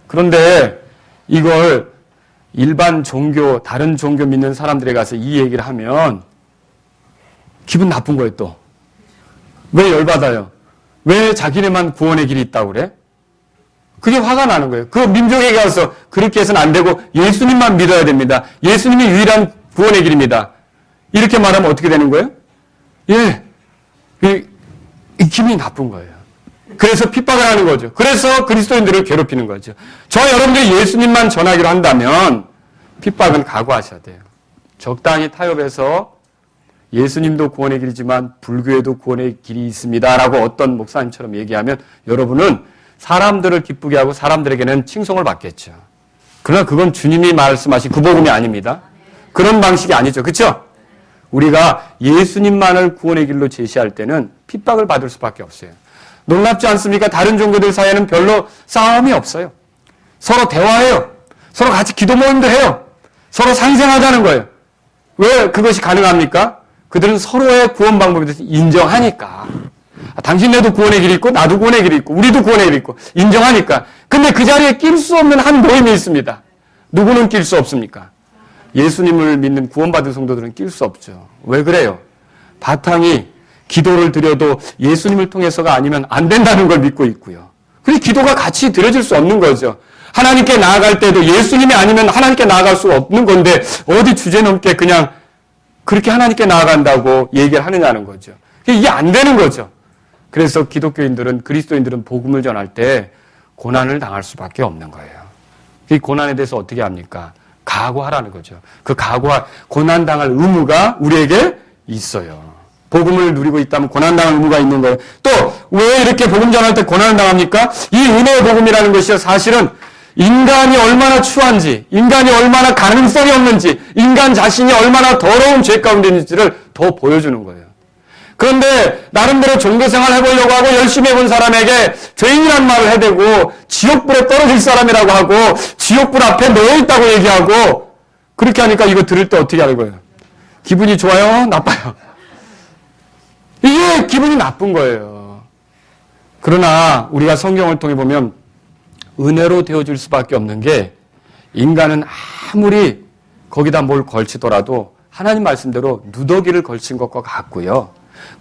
그런데 이걸 일반 종교, 다른 종교 믿는 사람들에 가서 이 얘기를 하면 기분 나쁜 거예요, 또. 왜 열받아요? 왜 자기네만 구원의 길이 있다고 그래? 그게 화가 나는 거예요. 그 민족에게 가서 그렇게 해서는 안 되고 예수님만 믿어야 됩니다. 예수님이 유일한 구원의 길입니다. 이렇게 말하면 어떻게 되는 거예요? 예. 이 기분이 나쁜 거예요. 그래서 핍박을 하는 거죠. 그래서 그리스도인들을 괴롭히는 거죠. 저 여러분들이 예수님만 전하기로 한다면 핍박은 각오하셔야 돼요. 적당히 타협해서 예수님도 구원의 길이지만 불교에도 구원의 길이 있습니다라고 어떤 목사님처럼 얘기하면 여러분은 사람들을 기쁘게 하고 사람들에게는 칭송을 받겠죠. 그러나 그건 주님이 말씀하신 그 복음이 아닙니다. 그런 방식이 아니죠. 그렇죠? 우리가 예수님만을 구원의 길로 제시할 때는 핍박을 받을 수밖에 없어요. 놀랍지 않습니까? 다른 종교들 사이에는 별로 싸움이 없어요. 서로 대화해요. 서로 같이 기도 모임도 해요. 서로 상생하자는 거예요. 왜 그것이 가능합니까? 그들은 서로의 구원 방법에 대해서 인정하니까. 당신네도 구원의 길이 있고 나도 구원의 길이 있고 우리도 구원의 길이 있고 인정하니까. 근데 그 자리에 낄 수 없는 한 모임이 있습니다. 누구는 낄 수 없습니까? 예수님을 믿는 구원받은 성도들은 낄 수 없죠. 왜 그래요? 바탕이 기도를 드려도 예수님을 통해서가 아니면 안 된다는 걸 믿고 있고요. 그래서 기도가 같이 드려질 수 없는 거죠. 하나님께 나아갈 때도 예수님이 아니면 하나님께 나아갈 수 없는 건데 어디 주제넘게 그냥 그렇게 하나님께 나아간다고 얘기를 하느냐는 거죠. 이게 안 되는 거죠. 그래서 기독교인들은 그리스도인들은 복음을 전할 때 고난을 당할 수밖에 없는 거예요. 이 고난에 대해서 어떻게 합니까? 각오하라는 거죠. 그 각오할 고난당할 의무가 우리에게 있어요. 복음을 누리고 있다면 고난당할 의무가 있는 거예요. 또 왜 이렇게 복음 전할 때 고난을 당합니까? 이 은혜의 복음이라는 것이 사실은 인간이 얼마나 추한지, 인간이 얼마나 가능성이 없는지, 인간 자신이 얼마나 더러운 죄 가운데 있는지를 더 보여주는 거예요. 그런데 나름대로 종교생활 해보려고 하고 열심히 해본 사람에게 죄인이란 말을 해대고 지옥불에 떨어질 사람이라고 하고 지옥불 앞에 놓여있다고 얘기하고 그렇게 하니까 이거 들을 때 어떻게 하는 거예요? 기분이 좋아요? 나빠요? 이게 기분이 나쁜 거예요. 그러나 우리가 성경을 통해 보면 은혜로 되어줄 수밖에 없는 게 인간은 아무리 거기다 뭘 걸치더라도 하나님 말씀대로 누더기를 걸친 것과 같고요.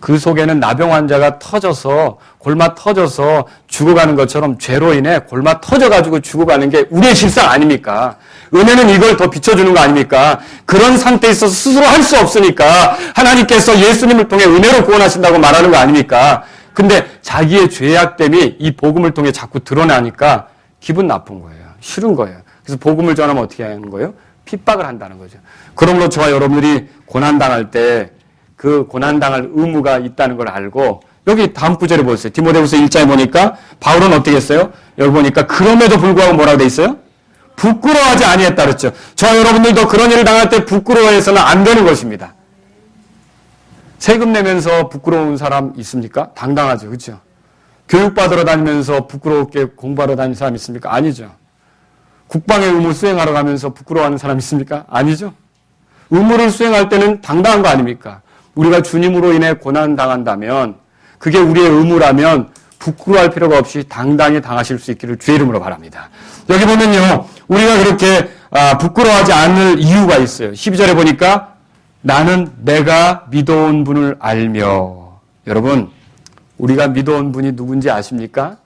그 속에는 나병 환자가 터져서 골마 터져서 죽어가는 것처럼 죄로 인해 골마 터져가지고 죽어가는 게 우리의 실상 아닙니까? 은혜는 이걸 더 비춰주는 거 아닙니까? 그런 상태에 있어서 스스로 할 수 없으니까 하나님께서 예수님을 통해 은혜로 구원하신다고 말하는 거 아닙니까? 근데 자기의 죄악됨이 이 복음을 통해 자꾸 드러나니까 기분 나쁜 거예요. 싫은 거예요. 그래서 복음을 전하면 어떻게 하는 거예요? 핍박을 한다는 거죠. 그러므로 저와 여러분들이 고난당할 때 그 고난당할 의무가 있다는 걸 알고 여기 다음 구절에 보세요. 디모데후서 1장에 보니까 바울은 어떻게 했어요? 여기 보니까 그럼에도 불구하고 뭐라고 돼 있어요? 부끄러워하지 아니했다 그랬죠. 저와 여러분들도 그런 일을 당할 때 부끄러워해서는 안 되는 것입니다. 세금 내면서 부끄러운 사람 있습니까? 당당하죠. 그렇죠? 교육받으러 다니면서 부끄럽게 공부하러 다니는 사람 있습니까? 아니죠. 국방의 의무 수행하러 가면서 부끄러워하는 사람 있습니까? 아니죠. 의무를 수행할 때는 당당한 거 아닙니까? 우리가 주님으로 인해 고난당한다면 그게 우리의 의무라면 부끄러워할 필요가 없이 당당히 당하실 수 있기를 주의 이름으로 바랍니다. 여기 보면요. 우리가 그렇게 부끄러워하지 않을 이유가 있어요. 12절에 보니까 나는 내가 믿어온 분을 알며. 여러분 우리가 믿어온 분이 누군지 아십니까?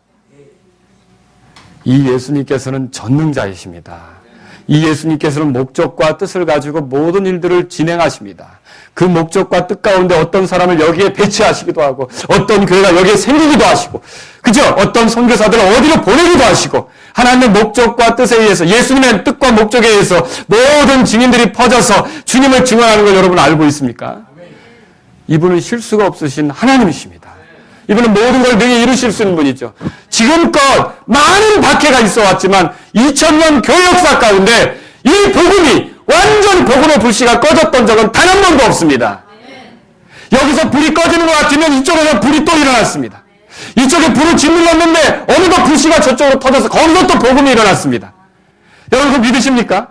이 예수님께서는 전능자이십니다. 이 예수님께서는 목적과 뜻을 가지고 모든 일들을 진행하십니다. 그 목적과 뜻 가운데 어떤 사람을 여기에 배치하시기도 하고 어떤 교회가 여기에 생기기도 하시고 그죠? 어떤 선교사들을 어디로 보내기도 하시고 하나님의 목적과 뜻에 의해서 예수님의 뜻과 목적에 의해서 모든 증인들이 퍼져서 주님을 증언하는 걸 여러분 알고 있습니까? 이분은 실수가 없으신 하나님이십니다. 이분은 모든 걸 능히 이루실 수 있는 분이죠. 지금껏 많은 박해가 있어 왔지만 2000년 교회 역사 가운데 이 복음이 완전 복음의 불씨가 꺼졌던 적은 단 한 번도 없습니다. 여기서 불이 꺼지는 것 같으면 이쪽에서 불이 또 일어났습니다. 이쪽에 불을 짓눌렀는데 어느덧 불씨가 저쪽으로 터져서 거기서 또 복음이 일어났습니다. 여러분 믿으십니까?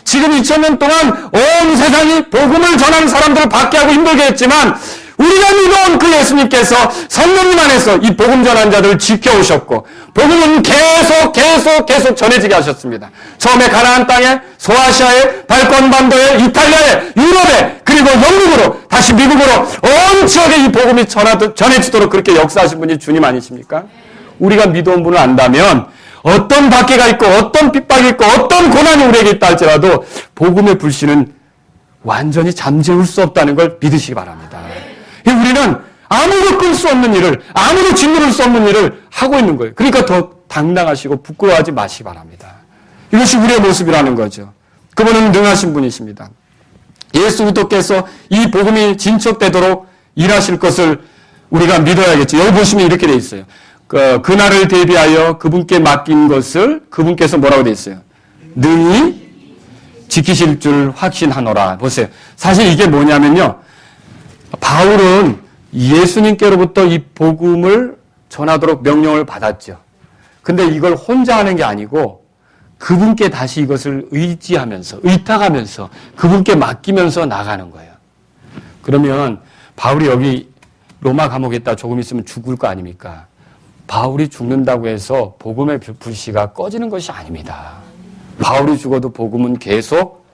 지금 2000년 동안 온 세상이 복음을 전하는 사람들을 박해하고 힘들게 했지만 우리가 믿어온 그 예수님께서 성령님 안에서 이 복음 전한 자들을 지켜오셨고 복음은 계속 전해지게 하셨습니다. 처음에 가나안 땅에, 소아시아에, 발권반도에, 이탈리아에, 유럽에 그리고 영국으로 다시 미국으로 온 지역에 이 복음이 전해지도록 그렇게 역사하신 분이 주님 아니십니까? 우리가 믿어온 분을 안다면 어떤 박해가 있고 어떤 핍박이 있고 어떤 고난이 우리에게 있다 할지라도 복음의 불씨는 완전히 잠재울 수 없다는 걸 믿으시기 바랍니다. 우리는 아무도 끌 수 없는 일을, 아무도 짓누를 수 없는 일을 하고 있는 거예요. 그러니까 더 당당하시고 부끄러워하지 마시기 바랍니다. 이것이 우리의 모습이라는 거죠. 그분은 능하신 분이십니다. 예수 그리스도께서 이 복음이 진척되도록 일하실 것을 우리가 믿어야겠죠. 여기 보시면 이렇게 돼 있어요. 그날을 대비하여 그분께 맡긴 것을 그분께서 뭐라고 돼 있어요? 능히 지키실 줄 확신하노라. 보세요. 사실 이게 뭐냐면요. 바울은 예수님께로부터 이 복음을 전하도록 명령을 받았죠. 근데 이걸 혼자 하는 게 아니고 그분께 다시 이것을 의지하면서, 의탁하면서 그분께 맡기면서 나가는 거예요. 그러면 바울이 여기 로마 감옥에 있다 조금 있으면 죽을 거 아닙니까? 바울이 죽는다고 해서 복음의 불씨가 꺼지는 것이 아닙니다. 바울이 죽어도 복음은 계속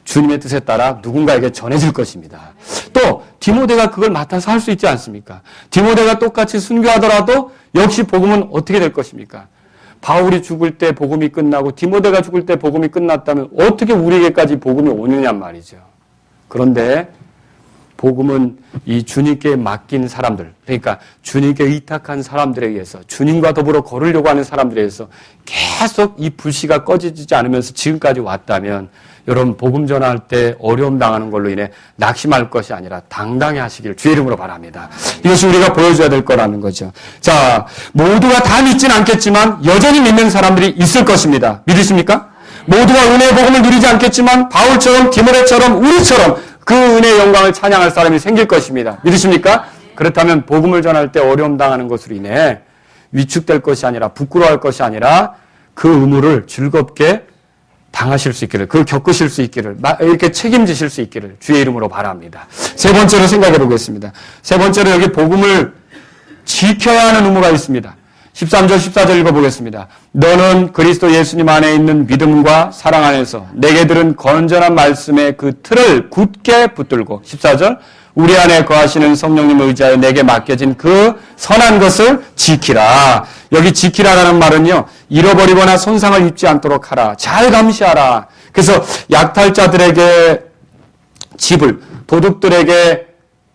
주님의 뜻에 따라 누군가에게 전해질 것입니다. 또 디모데가 그걸 맡아서 할 수 있지 않습니까? 디모데가 똑같이 순교하더라도 역시 복음은 어떻게 될 것입니까? 바울이 죽을 때 복음이 끝나고 디모데가 죽을 때 복음이 끝났다면 어떻게 우리에게까지 복음이 오느냐 말이죠. 그런데 복음은 이 주님께 맡긴 사람들, 그러니까 주님께 의탁한 사람들에 의해서, 주님과 더불어 걸으려고 하는 사람들에 의해서 계속 이 불씨가 꺼지지 않으면서 지금까지 왔다면 여러분 복음 전할 때 어려움 당하는 걸로 인해 낙심할 것이 아니라 당당히 하시길 주의 이름으로 바랍니다. 이것이 우리가 보여줘야 될 거라는 거죠. 자, 모두가 다 믿지는 않겠지만 여전히 믿는 사람들이 있을 것입니다. 믿으십니까? 모두가 은혜의 복음을 누리지 않겠지만 바울처럼 디모데처럼 우리처럼 그 은혜의 영광을 찬양할 사람이 생길 것입니다. 믿으십니까? 그렇다면 복음을 전할 때 어려움 당하는 것으로 인해 위축될 것이 아니라 부끄러워할 것이 아니라 그 의무를 즐겁게 당하실 수 있기를, 그걸 겪으실 수 있기를, 이렇게 책임지실 수 있기를 주의 이름으로 바랍니다. 세 번째로 생각해 보겠습니다. 세 번째로 여기 복음을 지켜야 하는 의무가 있습니다. 13절, 14절 읽어보겠습니다. 너는 그리스도 예수님 안에 있는 믿음과 사랑 안에서 내게 들은 건전한 말씀의 그 틀을 굳게 붙들고 14절 우리 안에 거하시는 성령님을 의지하여 내게 맡겨진 그 선한 것을 지키라. 여기 지키라라는 말은요. 잃어버리거나 손상을 입지 않도록 하라. 잘 감시하라. 그래서 약탈자들에게 집을, 도둑들에게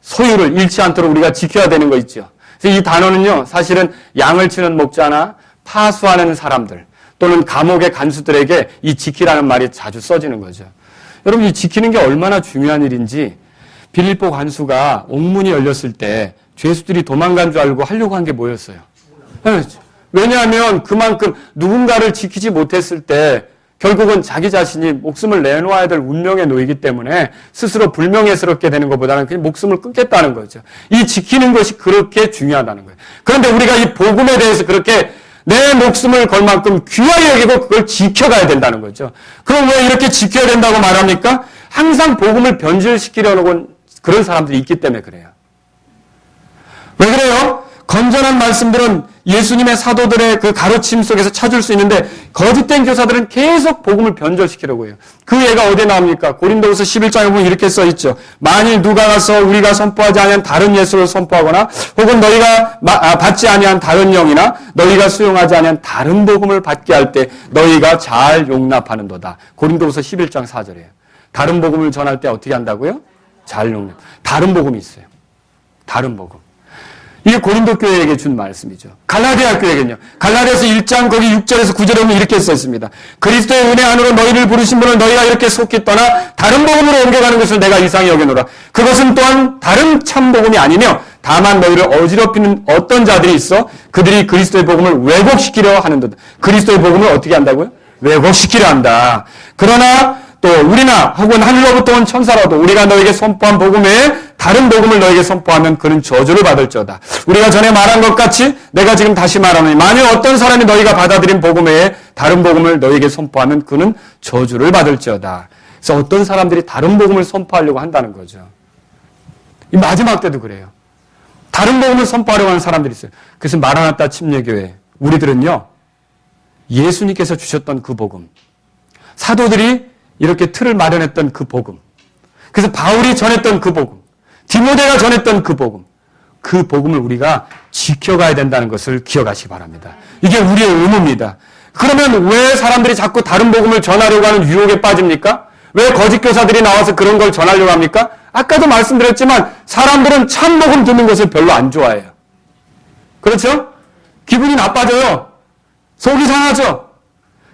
소유를 잃지 않도록 우리가 지켜야 되는 거 있죠. 이 단어는요, 사실은 양을 치는 목자나 파수하는 사람들 또는 감옥의 간수들에게 이 지키라는 말이 자주 써지는 거죠. 여러분, 이 지키는 게 얼마나 중요한 일인지 빌립보 간수가 옥문이 열렸을 때 죄수들이 도망간 줄 알고 하려고 한 게 뭐였어요? 왜냐하면 그만큼 누군가를 지키지 못했을 때 결국은 자기 자신이 목숨을 내놓아야 될 운명에 놓이기 때문에 스스로 불명예스럽게 되는 것보다는 그냥 목숨을 끊겠다는 거죠. 이 지키는 것이 그렇게 중요하다는 거예요. 그런데 우리가 이 복음에 대해서 그렇게 내 목숨을 걸 만큼 귀하게 여기고 그걸 지켜가야 된다는 거죠. 그럼 왜 이렇게 지켜야 된다고 말합니까? 항상 복음을 변질시키려는 그런 사람들이 있기 때문에 그래요. 왜 그래요? 건전한 말씀들은 예수님의 사도들의 그 가르침 속에서 찾을 수 있는데 거짓된 교사들은 계속 복음을 변절시키려고 해요. 그 예가 어디에 나옵니까? 고린도후서 11장에 보면 이렇게 써 있죠. 만일 누가 가서 우리가 선포하지 아니한 다른 예수를 선포하거나 혹은 너희가 받지 아니한 다른 영이나 너희가 수용하지 아니한 다른 복음을 받게 할 때 너희가 잘 용납하는도다. 고린도후서 11장 4절이에요. 다른 복음을 전할 때 어떻게 한다고요? 잘 용납. 다른 복음이 있어요. 다른 복음. 이게 고린도 교회에게 준 말씀이죠. 갈라디아 교회에게는요. 갈라디아서 1장 거기 6절에서 9절에 보면 이렇게 써 있습니다. 그리스도의 은혜 안으로 너희를 부르신 분을 너희가 이렇게 속히 떠나 다른 복음으로 옮겨가는 것을 내가 이상히 여겨노라. 그것은 또한 다른 참 복음이 아니며 다만 너희를 어지럽히는 어떤 자들이 있어 그들이 그리스도의 복음을 왜곡시키려 하는도다. 그리스도의 복음을 어떻게 한다고요? 왜곡시키려 한다. 그러나 또 우리나 혹은 하늘로부터 온 천사라도 우리가 너에게 선포한 복음 외에 다른 복음을 너에게 선포하면 그는 저주를 받을지어다. 우리가 전에 말한 것 같이 내가 지금 다시 말하노니 만일 어떤 사람이 너희가 받아들인 복음 외에 다른 복음을 너에게 선포하면 그는 저주를 받을지어다. 그래서 어떤 사람들이 다른 복음을 선포하려고 한다는 거죠. 이 마지막 때도 그래요. 다른 복음을 선포하려고 하는 사람들이 있어요. 그래서 마라나타 침례교회 우리들은요. 예수님께서 주셨던 그 복음 사도들이 이렇게 틀을 마련했던 그 복음 그래서 바울이 전했던 그 복음 디모데가 전했던 그 복음을 우리가 지켜가야 된다는 것을 기억하시기 바랍니다. 이게 우리의 의무입니다. 그러면 왜 사람들이 자꾸 다른 복음을 전하려고 하는 유혹에 빠집니까? 왜 거짓 교사들이 나와서 그런 걸 전하려고 합니까? 아까도 말씀드렸지만 사람들은 참 복음 듣는 것을 별로 안 좋아해요. 그렇죠? 기분이 나빠져요. 속이 상하죠.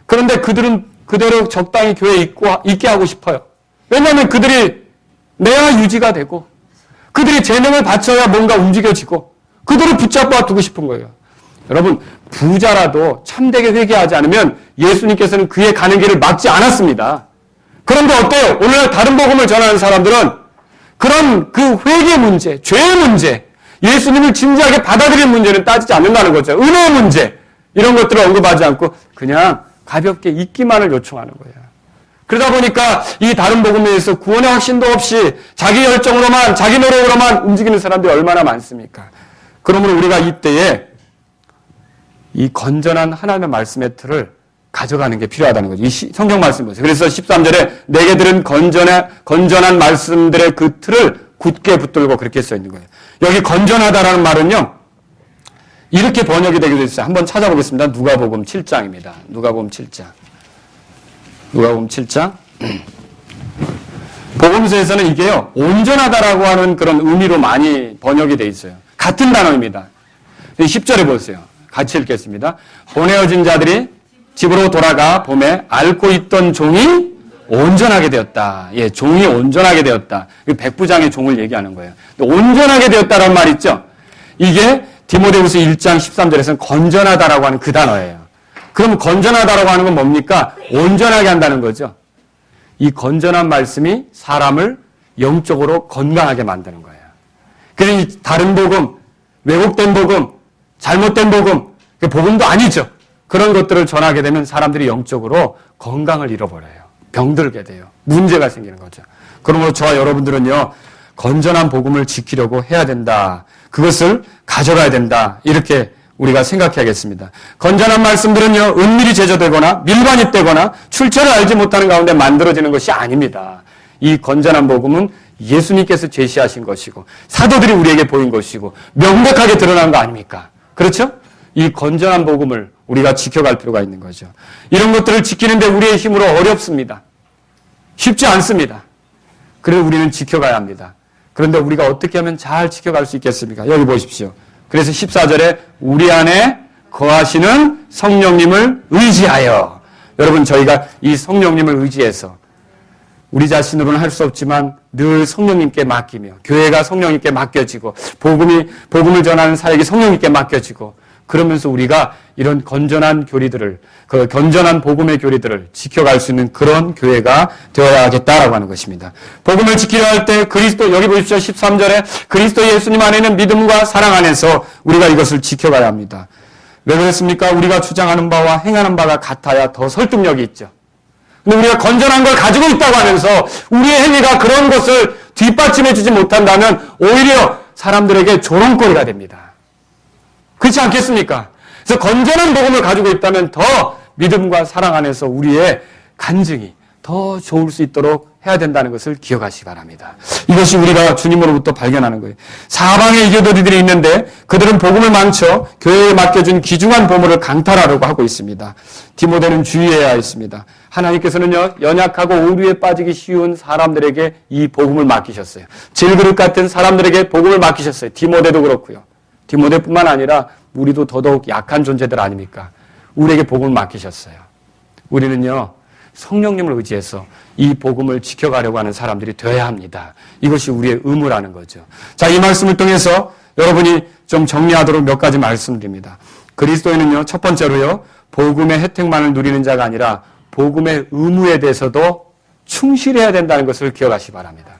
그런데 그들은 그대로 적당히 교회에 있게 하고 싶어요. 왜냐하면 그들이 내야 유지가 되고 그들이 재능을 바쳐야 뭔가 움직여지고 그들을 붙잡아 두고 싶은 거예요. 여러분, 부자라도 참되게 회개하지 않으면 예수님께서는 그의 가는 길을 막지 않았습니다. 그런데 어때요? 오늘날 다른 복음을 전하는 사람들은 그런 그 회개 문제, 죄의 문제, 예수님을 진지하게 받아들일 문제는 따지지 않는다는 거죠. 은혜의 문제, 이런 것들을 언급하지 않고 그냥 가볍게 있기만을 요청하는 거예요. 그러다 보니까 이 다른 복음에 의해서 구원의 확신도 없이 자기 열정으로만, 자기 노력으로만 움직이는 사람들이 얼마나 많습니까? 그러므로 우리가 이때에 이 건전한 하나님의 말씀의 틀을 가져가는 게 필요하다는 거죠. 이 성경 말씀 보세요. 그래서 13절에 내게 들은 건전한 말씀들의 그 틀을 굳게 붙들고 그렇게 써 있는 거예요. 여기 건전하다라는 말은요, 이렇게 번역이 되기도 했어요. 한번 찾아보겠습니다. 누가복음 7장입니다. 누가복음 7장. 누가복음 7장. 복음서에서는 이게요, 온전하다라고 하는 그런 의미로 많이 번역이 되어 있어요. 같은 단어입니다. 10절에 보세요. 같이 읽겠습니다. 보내어진 자들이 집으로 돌아가 봄에 앓고 있던 종이 온전하게 되었다. 예, 종이 온전하게 되었다. 백부장의 종을 얘기하는 거예요. 온전하게 되었다라는 말 있죠? 이게 디모데후서 1장 13절에서는 건전하다라고 하는 그 단어예요. 그럼 건전하다라고 하는 건 뭡니까? 온전하게 한다는 거죠. 이 건전한 말씀이 사람을 영적으로 건강하게 만드는 거예요. 그래서 이 다른 복음, 왜곡된 복음, 잘못된 복음, 복음도 아니죠. 그런 것들을 전하게 되면 사람들이 영적으로 건강을 잃어버려요. 병들게 돼요. 문제가 생기는 거죠. 그러므로 저와 여러분들은요, 건전한 복음을 지키려고 해야 된다. 그것을 가져가야 된다. 이렇게 우리가 생각해야겠습니다. 건전한 말씀들은요, 은밀히 제조되거나 밀반입되거나 출처를 알지 못하는 가운데 만들어지는 것이 아닙니다. 이 건전한 복음은 예수님께서 제시하신 것이고 사도들이 우리에게 보인 것이고 명백하게 드러난 거 아닙니까? 그렇죠? 이 건전한 복음을 우리가 지켜갈 필요가 있는 거죠. 이런 것들을 지키는데 우리의 힘으로 어렵습니다. 쉽지 않습니다. 그래서 우리는 지켜가야 합니다. 그런데 우리가 어떻게 하면 잘 지켜갈 수 있겠습니까? 여기 보십시오. 그래서 14절에 우리 안에 거하시는 성령님을 의지하여. 여러분, 저희가 이 성령님을 의지해서 우리 자신으로는 할 수 없지만 늘 성령님께 맡기며 교회가 성령님께 맡겨지고 복음을 전하는 사역이 성령님께 맡겨지고 그러면서 우리가 이런 건전한 교리들을, 그 건전한 복음의 교리들을 지켜갈 수 있는 그런 교회가 되어야겠다라고 하는 것입니다. 복음을 지키려 할 때 그리스도, 여기 보십시오. 13절에 그리스도 예수님 안에 있는 믿음과 사랑 안에서 우리가 이것을 지켜가야 합니다. 왜 그랬습니까? 우리가 주장하는 바와 행하는 바가 같아야 더 설득력이 있죠. 근데 우리가 건전한 걸 가지고 있다고 하면서 우리의 행위가 그런 것을 뒷받침해 주지 못한다면 오히려 사람들에게 조롱거리가 됩니다. 그렇지 않겠습니까? 그래서 건전한 복음을 가지고 있다면 더 믿음과 사랑 안에서 우리의 간증이 더 좋을 수 있도록 해야 된다는 것을 기억하시기 바랍니다. 이것이 우리가 주님으로부터 발견하는 거예요. 사방에 이교도들이 있는데 그들은 복음을 망쳐 교회에 맡겨준 귀중한 보물을 강탈하려고 하고 있습니다. 디모데는 주의해야 했습니다. 하나님께서는요, 연약하고 오류에 빠지기 쉬운 사람들에게 이 복음을 맡기셨어요. 질그릇 같은 사람들에게 복음을 맡기셨어요. 디모데도 그렇고요. 디모데뿐만 아니라 우리도 더더욱 약한 존재들 아닙니까? 우리에게 복음을 맡기셨어요. 우리는요, 성령님을 의지해서 이 복음을 지켜가려고 하는 사람들이 되어야 합니다. 이것이 우리의 의무라는 거죠. 자, 이 말씀을 통해서 여러분이 좀 정리하도록 몇 가지 말씀드립니다. 그리스도인은요, 첫 번째로요, 복음의 혜택만을 누리는 자가 아니라 복음의 의무에 대해서도 충실해야 된다는 것을 기억하시기 바랍니다.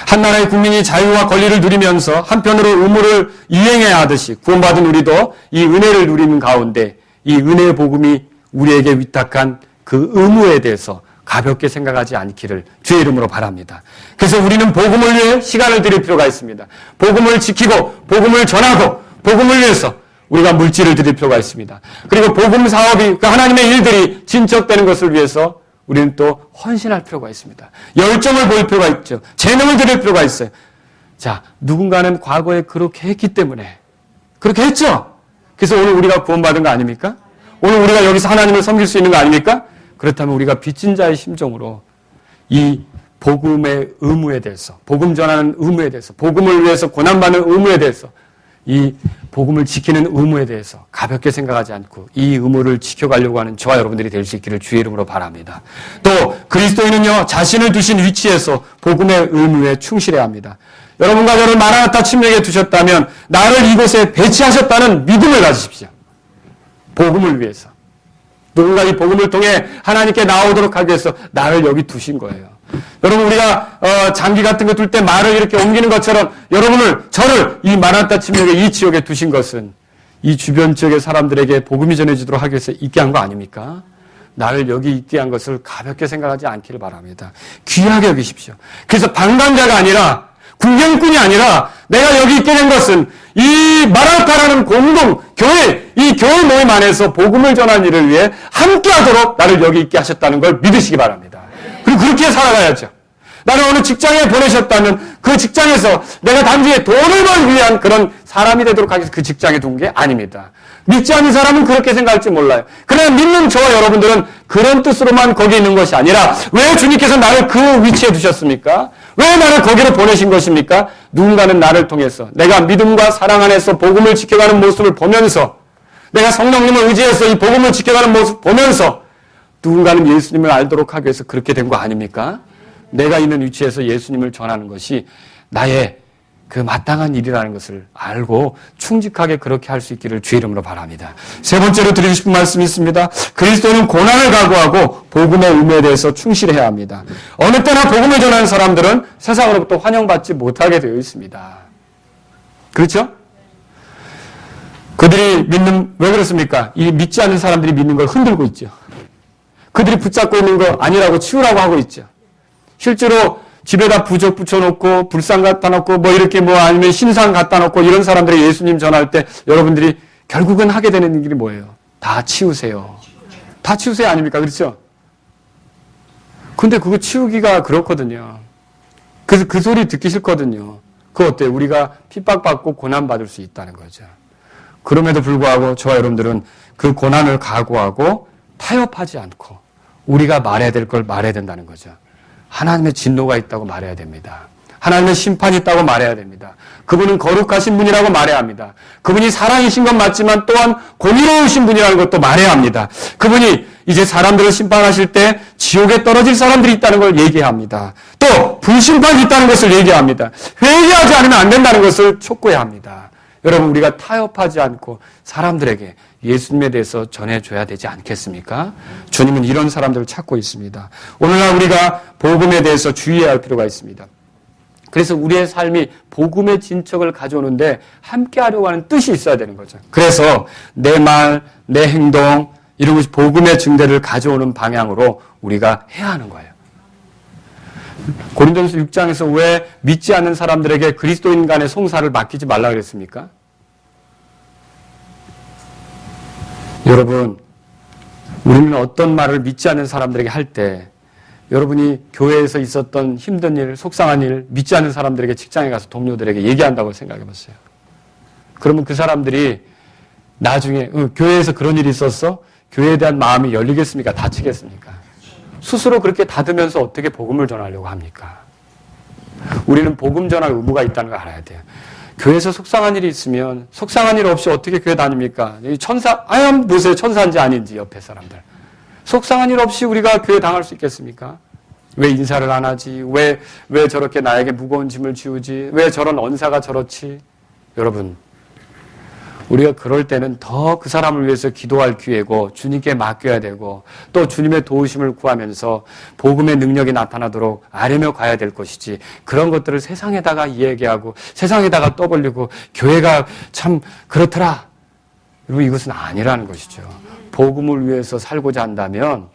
한 나라의 국민이 자유와 권리를 누리면서 한편으로 의무를 이행해야 하듯이 구원받은 우리도 이 은혜를 누리는 가운데 이 은혜의 복음이 우리에게 위탁한 그 의무에 대해서 가볍게 생각하지 않기를 주의 이름으로 바랍니다. 그래서 우리는 복음을 위해 시간을 드릴 필요가 있습니다. 복음을 지키고 복음을 전하고 복음을 위해서 우리가 물질을 드릴 필요가 있습니다. 그리고 복음 사업이, 그 하나님의 일들이 진척되는 것을 위해서 우리는 또 헌신할 필요가 있습니다. 열정을 보일 필요가 있죠. 재능을 드릴 필요가 있어요. 자, 누군가는 과거에 그렇게 했기 때문에 그렇게 했죠. 그래서 오늘 우리가 구원받은 거 아닙니까? 오늘 우리가 여기서 하나님을 섬길 수 있는 거 아닙니까? 그렇다면 우리가 빚진 자의 심정으로 이 복음의 의무에 대해서, 복음 전하는 의무에 대해서, 복음을 위해서 고난받는 의무에 대해서 이 복음을 지키는 의무에 대해서 가볍게 생각하지 않고 이 의무를 지켜가려고 하는 저와 여러분들이 될 수 있기를 주의 이름으로 바랍니다. 또 그리스도인은요, 자신을 두신 위치에서 복음의 의무에 충실해야 합니다. 여러분과 저를 마라나타 침략에 두셨다면 나를 이곳에 배치하셨다는 믿음을 가지십시오. 복음을 위해서. 누군가 이 복음을 통해 하나님께 나오도록 하기 위해서 나를 여기 두신 거예요. 여러분, 우리가 장기 같은 거 둘 때 말을 이렇게 옮기는 것처럼 저를 이 마라나타 침략의 이 지역에 두신 것은 이 주변 지역의 사람들에게 복음이 전해지도록 하기 위해서 있게 한 거 아닙니까? 나를 여기 있게 한 것을 가볍게 생각하지 않기를 바랍니다. 귀하게 여기십시오. 그래서 방관자가 아니라 구경꾼이 아니라 내가 여기 있게 된 것은 이 마라나타라는 교회, 이 교회 모임 안에서 복음을 전하는 일을 위해 함께하도록 나를 여기 있게 하셨다는 걸 믿으시기 바랍니다. 그리고 그렇게 살아가야죠. 나를 어느 직장에 보내셨다면 그 직장에서 내가 단지 돈을 벌기 위한 그런 사람이 되도록 하기 위해서 그 직장에 둔 게 아닙니다. 믿지 않는 사람은 그렇게 생각할지 몰라요. 그러나 믿는 저와 여러분들은 그런 뜻으로만 거기 있는 것이 아니라 왜 주님께서 나를 그 위치에 두셨습니까? 왜 나를 거기로 보내신 것입니까? 누군가는 나를 통해서 내가 믿음과 사랑 안에서 복음을 지켜가는 모습을 보면서 내가 성령님을 의지해서 이 복음을 지켜가는 모습을 보면서 누군가는 예수님을 알도록 하기 위해서 그렇게 된 거 아닙니까? 내가 있는 위치에서 예수님을 전하는 것이 나의 그 마땅한 일이라는 것을 알고 충직하게 그렇게 할 수 있기를 주의 이름으로 바랍니다. 세 번째로 드리고 싶은 말씀이 있습니다. 그리스도는 고난을 각오하고 복음의 의무에 대해서 충실해야 합니다. 어느 때나 복음을 전하는 사람들은 세상으로부터 환영받지 못하게 되어 있습니다. 그렇죠? 그들이 왜 그렇습니까? 이 믿지 않는 사람들이 믿는 걸 흔들고 있죠. 그들이 붙잡고 있는 거 아니라고 치우라고 하고 있죠. 실제로 집에다 부적 붙여놓고 불상 갖다 놓고 이렇게 아니면 신상 갖다 놓고 이런 사람들이 예수님 전할 때 여러분들이 결국은 하게 되는 일이 뭐예요? 다 치우세요. 다 치우세요 아닙니까? 그렇죠? 근데 그거 치우기가 그렇거든요. 그래서 그 소리 듣기 싫거든요. 그거 어때요? 우리가 핍박받고 고난받을 수 있다는 거죠. 그럼에도 불구하고 저와 여러분들은 그 고난을 각오하고 타협하지 않고 우리가 말해야 될 걸 말해야 된다는 거죠. 하나님의 진노가 있다고 말해야 됩니다. 하나님의 심판이 있다고 말해야 됩니다. 그분은 거룩하신 분이라고 말해야 합니다. 그분이 사랑이신 건 맞지만 또한 공의로우신 분이라는 것도 말해야 합니다. 그분이 이제 사람들을 심판하실 때 지옥에 떨어질 사람들이 있다는 걸 얘기해야 합니다. 또 불심판이 있다는 것을 얘기합니다. 회개하지 않으면 안 된다는 것을 촉구해야 합니다. 여러분, 우리가 타협하지 않고 사람들에게 예수님에 대해서 전해줘야 되지 않겠습니까? 주님은 이런 사람들을 찾고 있습니다. 오늘날 우리가 복음에 대해서 주의해야 할 필요가 있습니다. 그래서 우리의 삶이 복음의 진척을 가져오는데 함께하려고 하는 뜻이 있어야 되는 거죠. 그래서 내 말, 내 행동 이런 것이 복음의 증대를 가져오는 방향으로 우리가 해야 하는 거예요. 고린도전서 6장에서 왜 믿지 않는 사람들에게 그리스도인 간의 송사를 맡기지 말라 그랬습니까? 여러분, 우리는 어떤 말을 믿지 않는 사람들에게 할 때 여러분이 교회에서 있었던 힘든 일, 속상한 일, 믿지 않는 사람들에게 직장에 가서 동료들에게 얘기한다고 생각해 봤어요. 그러면 그 사람들이 나중에 교회에서 그런 일이 있었어? 교회에 대한 마음이 열리겠습니까? 닫히겠습니까? 스스로 그렇게 닫으면서 어떻게 복음을 전하려고 합니까? 우리는 복음 전할 의무가 있다는 걸 알아야 돼요. 교회에서 속상한 일이 있으면 속상한 일 없이 어떻게 교회 다닙니까? 한번 보세요. 천사인지 아닌지 옆에 사람들. 속상한 일 없이 우리가 교회 당할 수 있겠습니까? 왜 인사를 안 하지? 왜 저렇게 나에게 무거운 짐을 지우지? 왜 저런 언사가 저렇지? 여러분, 우리가 그럴 때는 더 그 사람을 위해서 기도할 기회고 주님께 맡겨야 되고 또 주님의 도우심을 구하면서 복음의 능력이 나타나도록 아뢰며 가야 될 것이지, 그런 것들을 세상에다가 이야기하고 세상에다가 떠벌리고 교회가 참 그렇더라, 그리고 이것은 아니라는 것이죠. 복음을 위해서 살고자 한다면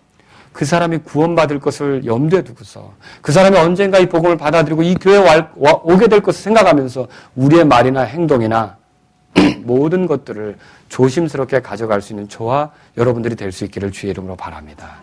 그 사람이 구원받을 것을 염두에 두고서 그 사람이 언젠가 이 복음을 받아들이고 이 교회에 오게 될 것을 생각하면서 우리의 말이나 행동이나 모든 것들을 조심스럽게 가져갈 수 있는 저와 여러분들이 될 수 있기를 주의 이름으로 바랍니다.